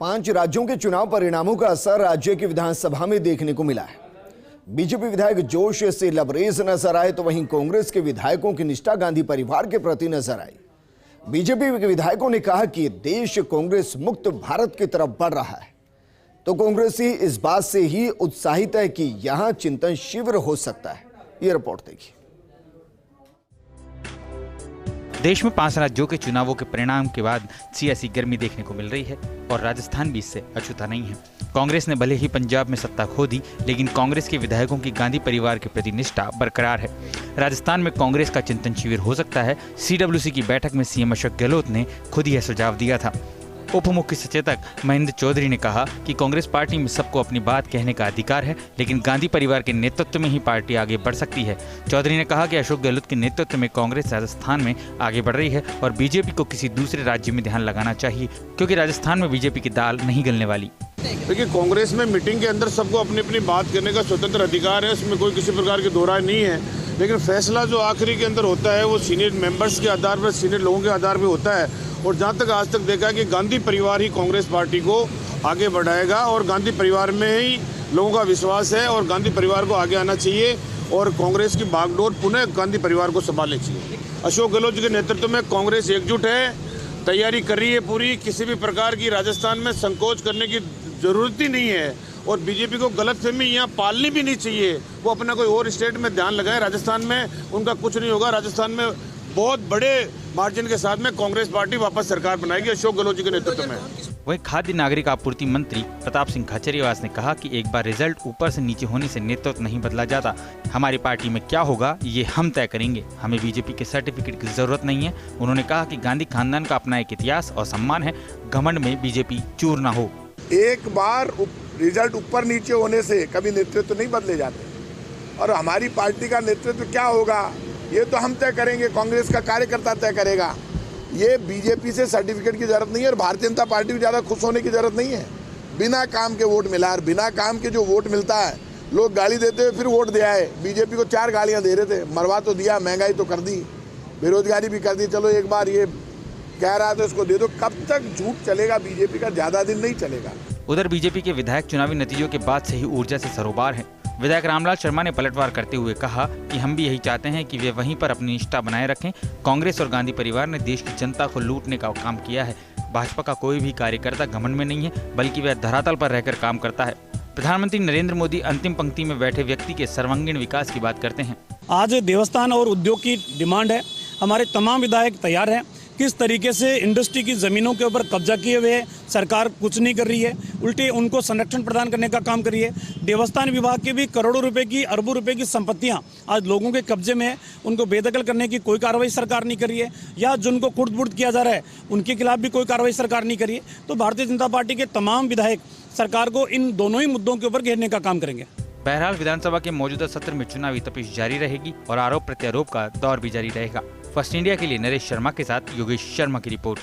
5 राज्यों के चुनाव परिणामों का असर राज्य की विधानसभा में देखने को मिला है। बीजेपी विधायक जोश से लबरेज नजर आए तो वहीं कांग्रेस के विधायकों की निष्ठा गांधी परिवार के प्रति नजर आई। बीजेपी के विधायकों ने कहा कि देश कांग्रेस मुक्त भारत की तरफ बढ़ रहा है, तो कांग्रेसी इस बात से ही उत्साहित है कि यहां चिंतन शिविर हो सकता है। ये रिपोर्ट देखिए। देश में 5 राज्यों के चुनावों के परिणाम के बाद सियासी गर्मी देखने को मिल रही है और राजस्थान भी इससे अछूता नहीं है। कांग्रेस ने भले ही पंजाब में सत्ता खो दी, लेकिन कांग्रेस के विधायकों की गांधी परिवार के प्रति निष्ठा बरकरार है। राजस्थान में कांग्रेस का चिंतन शिविर हो सकता है। सीडब्ल्यूसी की बैठक में सीएम अशोक गहलोत ने खुद यह सुझाव दिया था। उप मुख्य सचेतक महेंद्र चौधरी ने कहा कि कांग्रेस पार्टी में सबको अपनी बात कहने का अधिकार है, लेकिन गांधी परिवार के नेतृत्व में ही पार्टी आगे बढ़ सकती है। चौधरी ने कहा कि अशोक गहलोत के नेतृत्व में कांग्रेस राजस्थान में आगे बढ़ रही है और बीजेपी को किसी दूसरे राज्य में ध्यान लगाना चाहिए, क्योंकि राजस्थान में बीजेपी की दाल नहीं गलने वाली। देखिए, कांग्रेस में मीटिंग के अंदर सबको अपनी अपनी बात करने का स्वतंत्र अधिकार है, उसमें कोई किसी प्रकार की दो राय नहीं है। लेकिन फैसला जो आखिरी के अंदर होता है वो सीनियर मेंबर्स के आधार पर, सीनियर लोगों के आधार पर होता है। और जहाँ तक आज तक देखा है कि गांधी परिवार ही कांग्रेस पार्टी को आगे बढ़ाएगा और गांधी परिवार में ही लोगों का विश्वास है और गांधी परिवार को आगे आना चाहिए और कांग्रेस की बागडोर पुनः गांधी परिवार को संभालनी चाहिए। अशोक गहलोत जी के नेतृत्व में कांग्रेस एकजुट है, तैयारी कर रही है पूरी। किसी भी प्रकार की राजस्थान में संकोच करने की जरूरत ही नहीं है और बीजेपी को गलतफहमी यहाँ पालनी भी नहीं चाहिए। वो अपना कोई और स्टेट में ध्यान लगाए, राजस्थान में उनका कुछ नहीं होगा। राजस्थान में बहुत बड़े मार्जिन के साथ में कांग्रेस पार्टी वापस सरकार बनाएगी अशोक गहलोत जी के नेतृत्व में। वहीं खाद्य नागरिक आपूर्ति मंत्री प्रताप सिंह खाचरियावास ने कहा कि एक बार रिजल्ट ऊपर से नीचे होने से नेतृत्व नहीं बदला जाता। हमारी पार्टी में क्या होगा ये हम तय करेंगे, हमें बीजेपी के सर्टिफिकेट की जरूरत नहीं है। उन्होंने कहा कि गांधी खानदान का अपना एक इतिहास और सम्मान है, घमंड में बीजेपी चूर न हो। एक बार रिजल्ट ऊपर नीचे होने से कभी नेतृत्व नहीं बदले जाते और हमारी पार्टी का नेतृत्व क्या होगा ये तो हम तय करेंगे, कांग्रेस का कार्यकर्ता तय करेगा। ये बीजेपी से सर्टिफिकेट की जरूरत नहीं है और भारतीय जनता पार्टी को ज़्यादा खुश होने की जरूरत नहीं है। बिना काम के वोट मिला और बिना काम के जो वोट मिलता है, लोग गाली देते हुए फिर वोट दिया है। बीजेपी को 4 गालियां दे रहे थे, मरवा तो दिया, महंगाई तो कर दी, बेरोजगारी भी कर दी। चलो एक बार ये कह रहा था इसको दे दो। कब तक झूठ चलेगा बीजेपी का? ज़्यादा दिन नहीं चलेगा। उधर बीजेपी के विधायक चुनावी नतीजों के बाद से ही ऊर्जा से सरोबार हैं। विधायक रामलाल शर्मा ने पलटवार करते हुए कहा कि हम भी यही चाहते हैं कि वे वहीं पर अपनी निष्ठा बनाए रखें। कांग्रेस और गांधी परिवार ने देश की जनता को लूटने का काम किया है। भाजपा का कोई भी कार्यकर्ता घमंड में नहीं है, बल्कि वह धरातल पर रहकर काम करता है। प्रधानमंत्री नरेंद्र मोदी अंतिम पंक्ति में बैठे व्यक्ति के सर्वांगीण विकास की बात करते हैं। आज देवस्थान और उद्योग की डिमांड है, हमारे तमाम विधायक तैयार हैं। किस तरीके से इंडस्ट्री की ज़मीनों के ऊपर कब्जा किए हुए सरकार कुछ नहीं कर रही है, उल्टे उनको संरक्षण प्रदान करने का काम कर रही है। देवस्थान विभाग के भी करोड़ों रुपए की, अरबों रुपए की संपत्तियां आज लोगों के कब्जे में है, उनको बेदखल करने की कोई कार्रवाई सरकार नहीं कर रही है, या जिनको कुर्द-बुर्द किया जा रहा है उनके खिलाफ भी कोई कार्रवाई सरकार नहीं कर रही है। तो भारतीय जनता पार्टी के तमाम विधायक सरकार को इन दोनों ही मुद्दों के ऊपर घेरने का काम करेंगे। बहरहाल विधानसभा के मौजूदा सत्र में चुनावी तपिश जारी रहेगी और आरोप प्रत्यारोप का दौर भी जारी रहेगा। फर्स्ट इंडिया के लिए नरेश शर्मा के साथ योगेश शर्मा की रिपोर्ट।